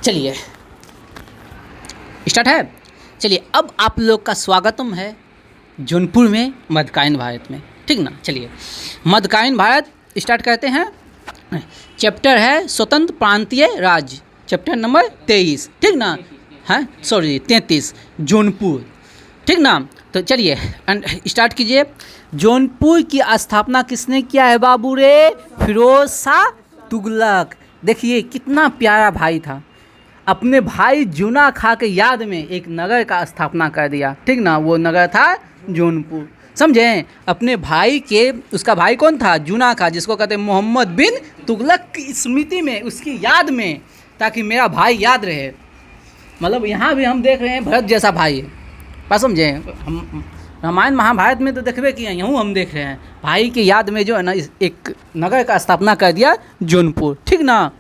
चलिए स्टार्ट है। चलिए अब आप लोग का स्वागतम है जौनपुर में मध्यकालीन भारत में, ठीक ना। चलिए मध्यकालीन भारत स्टार्ट करते हैं। चैप्टर है स्वतंत्र प्रांतीय राज्य, चैप्टर नंबर 23, ठीक ना। हाँ सॉरी 33, जौनपुर, ठीक ना। तो चलिए स्टार्ट कीजिए। जौनपुर की स्थापना किसने किया है बाबू रे? फिरोज शाह तुगलक। देखिए कितना प्यारा भाई था, अपने भाई जूना खां के याद में एक नगर का स्थापना कर दिया, ठीक ना। वो नगर था जौनपुर, समझे। अपने भाई के, उसका भाई कौन था? जूना खां, जिसको कहते हैं मोहम्मद बिन तुगलक की स्मृति में, उसकी याद में, ताकि मेरा भाई याद रहे। मतलब यहाँ भी हम देख रहे हैं भरत जैसा भाई है, बस समझे। हम रामायण महाभारत में तो देखबे किए, यूँ हम देख रहे हैं भाई की याद में जो है ना एक नगर का स्थापना कर दिया जौनपुर, ठीक ना।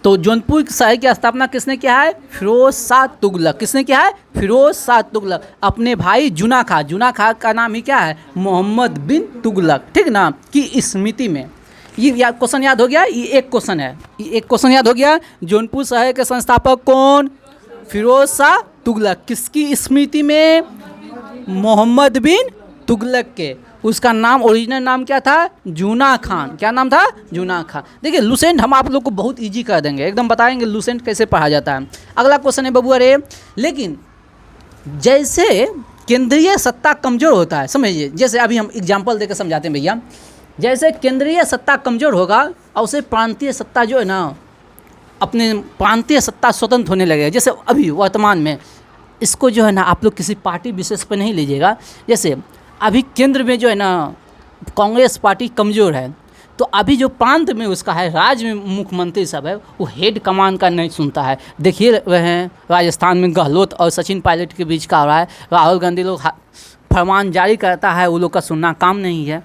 तो जौनपुर शहर की स्थापना किसने किया है? फिरोज शाह तुगलक। किसने किया है? फिरोज शाह तुगलक। अपने भाई जूना खां का नाम ही क्या है? मोहम्मद बिन तुगलक, ठीक ना, की स्मृति में। ये क्वेश्चन याद हो गया। ये एक क्वेश्चन है, ये एक क्वेश्चन याद हो गया। जौनपुर शहर के संस्थापक कौन? फिरोज शाह तुगलक। किसकी स्मृति में? मोहम्मद बिन तुगलक के। उसका नाम, ओरिजिनल नाम क्या था? जूना खान। क्या नाम था? जूना खान। देखिए लुसेंट हम आप लोग को बहुत इजी कर देंगे, एकदम बताएंगे लुसेंट कैसे पढ़ा जाता है। अगला क्वेश्चन है बबुआ रे, लेकिन जैसे केंद्रीय सत्ता कमज़ोर होता है, समझिए, जैसे अभी हम एग्जाम्पल देकर समझाते हैं भैया। जैसे केंद्रीय सत्ता कमज़ोर होगा और उसे प्रांतीय सत्ता जो है ना, अपने प्रांतीय सत्ता स्वतंत्र होने लगेगा। जैसे अभी वर्तमान में इसको जो है ना आप लोग किसी पार्टी विशेष पर नहीं लीजिएगा। जैसे अभी केंद्र में जो है ना कांग्रेस पार्टी कमज़ोर है, तो अभी जो प्रांत में उसका है, राज्य में मुख्यमंत्री सब है, वो हेड कमान का नहीं सुनता है। देखिए वह हैं राजस्थान में गहलोत और सचिन पायलट के बीच का हो रहा है। राहुल गांधी लोग फरमान जारी करता है, वो लोग का सुनना काम नहीं है।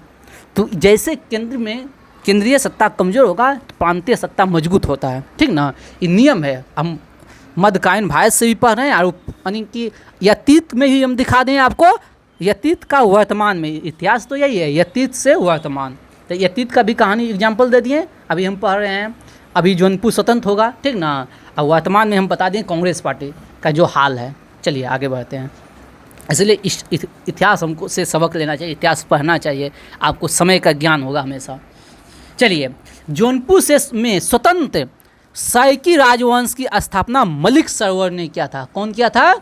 तो जैसे केंद्र में केंद्रीय सत्ता कमज़ोर होगा तो प्रांतीय सत्ता मजबूत होता है, ठीक ना। ये नियम है, हम मध्यकालीन भारत से भी पढ़ रहे हैं, और यानी कि अतीत में ही हम दिखा दें आपको, अतीत का वर्तमान में। इतिहास तो यही है, अतीत से वर्तमान। तो अतीत का भी कहानी एग्जाम्पल दे दिए, अभी हम पढ़ रहे हैं। अभी जौनपुर स्वतंत्र होगा, ठीक ना, और वर्तमान में हम बता दें कांग्रेस पार्टी का जो हाल है। चलिए आगे बढ़ते हैं। इसलिए इतिहास हमको से सबक लेना चाहिए, इतिहास पढ़ना चाहिए, आपको समय का ज्ञान होगा हमेशा। चलिए जौनपुर से में स्वतंत्र सैकी राजवंश की स्थापना मलिक सरोवर ने किया था। कौन किया था?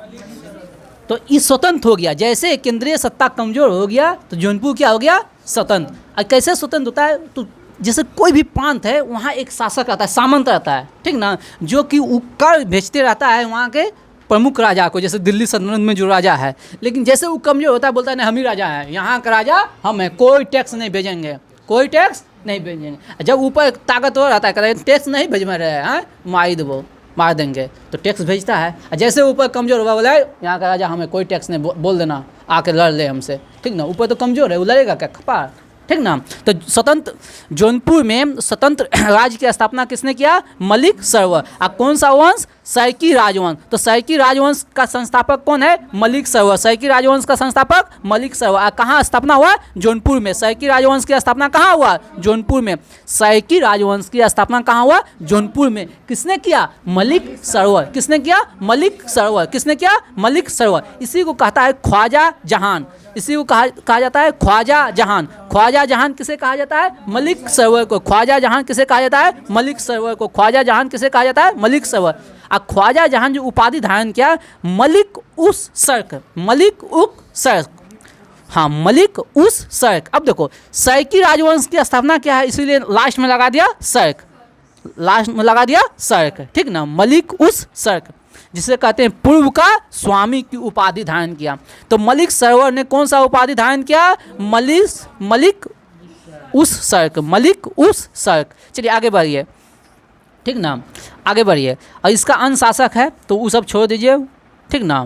तो ये स्वतंत्र हो गया। जैसे केंद्रीय सत्ता कमज़ोर हो गया तो जौनपुर क्या हो गया? स्वतंत्र। और कैसे स्वतंत्र होता है? तो जैसे कोई भी प्रांत है वहाँ एक शासक रहता है, सामंत रहता है, ठीक ना, जो कि कर भेजते रहता है वहाँ के प्रमुख राजा को। जैसे दिल्ली सल्तनत में जो राजा है, लेकिन जैसे वो कमज़ोर होता है बोलता है नहीं हम ही राजा हैं, यहाँ का राजा हम हैं, कोई टैक्स नहीं भेजेंगे, कोई टैक्स नहीं भेजेंगे। जब ऊपर ताकतवर रहता है, कहता है टैक्स नहीं भेज में रहे हैं, मार देवो, मार देंगे, तो टैक्स भेजता है। जैसे ऊपर कमज़ोर हुआ, बोला यहाँ का राजा हमें कोई टैक्स नहीं, बोल देना आके लड़ ले हमसे, ठीक ना। ऊपर तो कमज़ोर है, वो लड़ेगा क्या? खपा, ठीक ना। तो स्वतंत्र जौनपुर में स्वतंत्र राज्य की स्थापना किसने किया? मलिक सरोवर। और कौन सा वंश? सैकी राजवंश। तो सैकी राजवंश का संस्थापक कौन है? मलिक सरोवर। सैकी राजवंश का संस्थापक मलिक सरोवर। कहाँ स्थापना हुआ? जौनपुर में। सैकी राजवंश की स्थापना कहाँ हुआ? जौनपुर में। सैकी राजवंश की स्थापना कहाँ हुआ? जौनपुर में। किसने किया? मलिक सरोवर। किसने किया? मलिक सरोवर। किसने किया? मलिक सरोवर। इसी को कहता है ख्वाजा जहान। इसी को कहा जाता है ख्वाजा जहान। ख्वाजा जहान किसे कहा जाता है? मलिक सरोवर को। ख्वाजा जहान किसे कहा जाता है? मलिक सरोवर को। ख्वाजा जहान किसे कहा जाता है? मलिक सरोवर। और ख्वाजा जहान जो उपाधि धारण किया, मलिक उस सर्क, मलिक उक सर्क, हाँ मलिक उस सर्क। अब देखो सैकी राजवंश की स्थापना क्या है, इसीलिए लास्ट में लगा दिया सर्क, लास्ट में लगा दिया सर्क, ठीक ना। मलिक उस सर्क, जिसे कहते हैं पूर्व का स्वामी की उपाधि धारण किया। तो मलिक सरोवर ने कौन सा उपाधि धारण किया? मलिक उस सर्क, मलिक उस सर्क। चलिए आगे बढ़िए, ठीक ना, आगे बढ़िए। और इसका अनुशासक है तो वो सब छोड़ दीजिए, ठीक ना।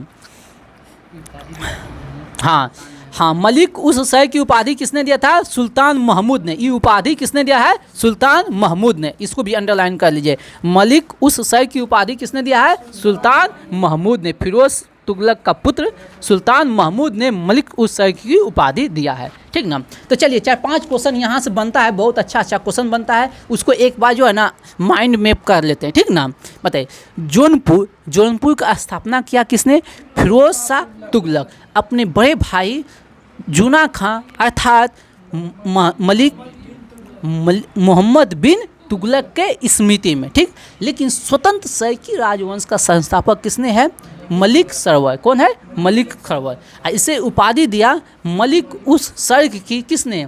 हाँ मलिक उस शय की उपाधि किसने दिया था? सुल्तान महमूद ने। ये उपाधि किसने दिया है? सुल्तान महमूद ने। इसको भी अंडरलाइन कर लीजिए। मलिक उस शय की उपाधि किसने दिया है? सुल्तान महमूद ने। फिरोज तुगलक का पुत्र सुल्तान महमूद ने मलिक उस सैकी की उपाधि दिया है। ठीक ना। तो चलिए 4-5 क्वेश्चन यहाँ से बनता है, बहुत अच्छा क्वेश्चन बनता है, उसको एक बार जो है ना माइंड मैप कर लेते हैं। ठीक ना। बताइए, जौनपुर का स्थापना किया किसने? फिरोज शाह तुगलक अपने बड़े भाई जूना खां अर्थात मलिक मोहम्मद बिन तुगलक के स्मृति में। ठीक। लेकिन स्वतंत्र सैकी राजवंश का संस्थापक किसने है? मलिक सरवर। कौन है? मलिक सरवर। इसे उपाधि दिया मलिक उस सर्ग की किसने?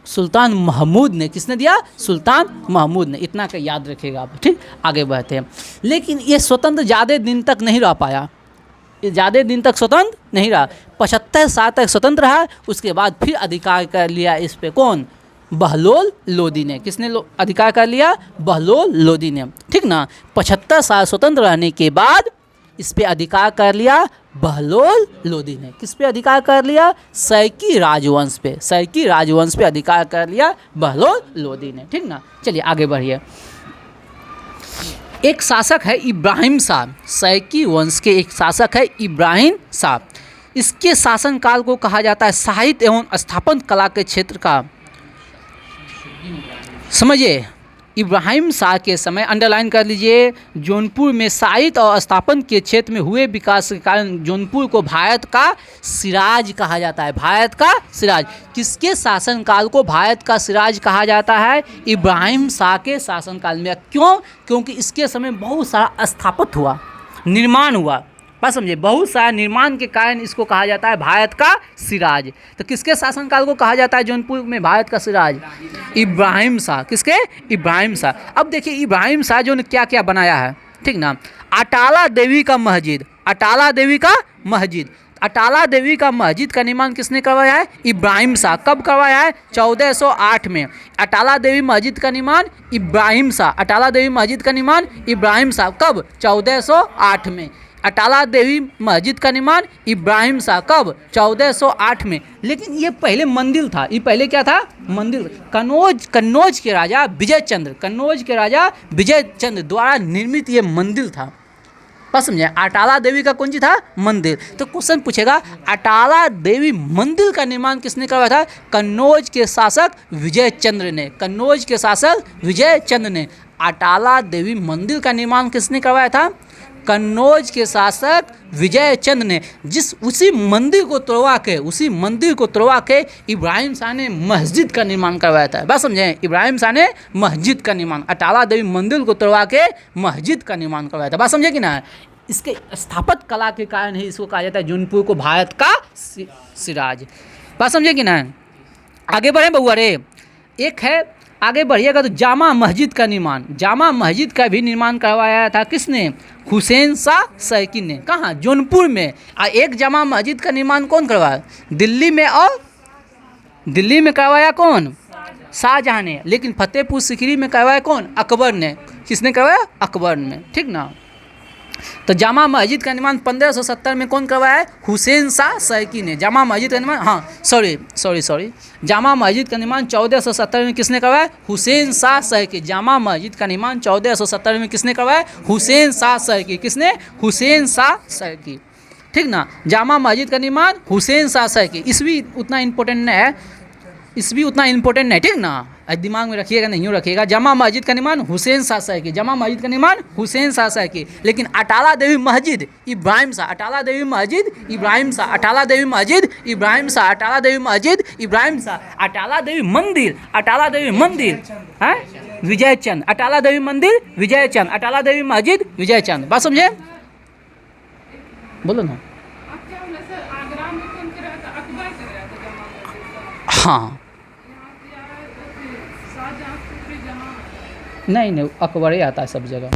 सुल्तान महमूद ने। किसने दिया? सुल्तान महमूद ने। इतना का याद रखिएगा आप। ठीक। आगे बढ़ते हैं। लेकिन ये स्वतंत्र ज़्यादा दिन तक नहीं रह पाया, ज़्यादा दिन तक स्वतंत्र नहीं रहा। 75 साल तक स्वतंत्र रहा, उसके बाद फिर अधिकार कर लिया इस पे कौन? बहलोल लोदी ने। किसने अधिकार कर लिया? बहलोल लोदी ने। ठीक ना। 75 साल स्वतंत्र रहने के बाद इस पे अधिकार कर लिया बहलोल लोदी ने। किस पे अधिकार कर लिया? सैकी राजवंश पे। सैकी राजवंश पे अधिकार कर लिया बहलोल लोदी ने। ठीक ना। चलिए आगे बढ़िए। एक शासक है इब्राहिम शाह, सैकी वंश के एक शासक है इब्राहिम शाह। इसके शासनकाल को कहा जाता है साहित्य एवं स्थापन कला के क्षेत्र का। समझिए, इब्राहिम शाह के समय, अंडरलाइन कर लीजिए, जौनपुर में साहित्य और स्थापन के क्षेत्र में हुए विकास के कारण जौनपुर को भारत का सिराज कहा जाता है। भारत का सिराज। किसके शासनकाल को भारत का सिराज कहा जाता है? इब्राहिम शाह के शासनकाल में। क्यों? क्योंकि इसके समय बहुत सारा स्थापित हुआ, निर्माण हुआ। बस समझिए, बहुत सारा निर्माण के कारण इसको कहा जाता है भारत का सिराज। तो किसके शासनकाल को कहा जाता है जौनपुर में भारत का सिराज? इब्राहिम शाह। किसके? इब्राहिम शाह। अब देखिए इब्राहिम शाह जो ने क्या क्या बनाया है। ठीक ना। अटाला देवी का मस्जिद, अटाला देवी का मस्जिद, अटाला देवी का मस्जिद का निर्माण किसने करवाया है? इब्राहिम शाह। कब करवाया है? 1408 में। अटाला देवी मस्जिद का निर्माण इब्राहिम शाह। अटाला देवी मस्जिद का निर्माण इब्राहिम शाह। कब? 1408 में। अटाला देवी मस्जिद का निर्माण इब्राहिम शाह। कब? 1408 में। लेकिन ये पहले मंदिर था। ये पहले क्या था? मंदिर। कन्नौज के राजा विजय चंद्र द्वारा निर्मित ये मंदिर था। बस समझे, अटाला देवी का कौन सी था? मंदिर। तो क्वेश्चन पूछेगा अटाला देवी मंदिर का निर्माण किसने करवाया था? कन्नौज के शासक विजय चंद्र ने। कन्नौज के शासक विजय चंद्र ने अटाला देवी मंदिर का निर्माण किसने करवाया था? कन्नौज के शासक विजय चंद्र ने। उसी मंदिर को तोड़वा के इब्राहिम शाह ने मस्जिद का निर्माण करवाया था। बस समझे, इब्राहिम शाह ने मस्जिद का निर्माण, अटाला देवी मंदिर को तोड़वा के मस्जिद का निर्माण करवाया था। बात समझे कि ना। इसके स्थापत कला के कारण ही इसको कहा जाता है जौनपुर को भारत का सिराज। बात समझे कि ना। आगे बढ़े बउआ रे। एक है, आगे बढ़िएगा तो जामा मस्जिद का निर्माण, जामा मस्जिद का भी निर्माण करवाया था किसने? हुसैन शाह सैकी ने। कहाँ? जौनपुर में। एक जामा मस्जिद का निर्माण कौन करवाया? दिल्ली में। और दिल्ली में करवाया कौन? शाहजहां ने। लेकिन फतेहपुर सीकरी में करवाया कौन? अकबर ने। किसने करवाया? अकबर ने। ठीक ना। तो जामा मस्जिद का निर्माण 1570 में कौन करवाया है? हुसैन शाह सैकी ने। जामा मस्जिद का निर्माण, सॉरी, जामा मस्जिद का निर्माण 1470 में किसने करवाया? हुसैन शाह सैकी। जामा मस्जिद का निर्माण 1470 में किसने करवाया? हुसैन शाह सैकी। किसने? हुसैन शाह सैकी। ठीक ना। जामा मस्जिद का निर्माण हुसैन शाह सैकी। ईस्वी उतना इम्पोर्टेंट नहीं है, ठीक ना। दिमाग में रखिएगा, नहीं रखिएगा। जामा मस्जिद का निर्माण हुसैन शाह सैकी। जामा मस्जिद का निर्माण हुसैन शाह सैकी। लेकिन अटाला देवी मस्जिद इब्राहिम शाह। अटाला देवी मस्जिद इब्राहिम शाह। अटाला देवी मस्जिद इब्राहिम शाह। अटाला देवी मस्जिद इब्राहिम शाह। अटाला देवी मंदिर है विजय चंद। अटाला देवी मंदिर विजय चंद। अटाला देवी मस्जिद विजय चंद। बात समझे? बोलो ना। हाँ, नहीं, अकबर ही आता है सब जगह।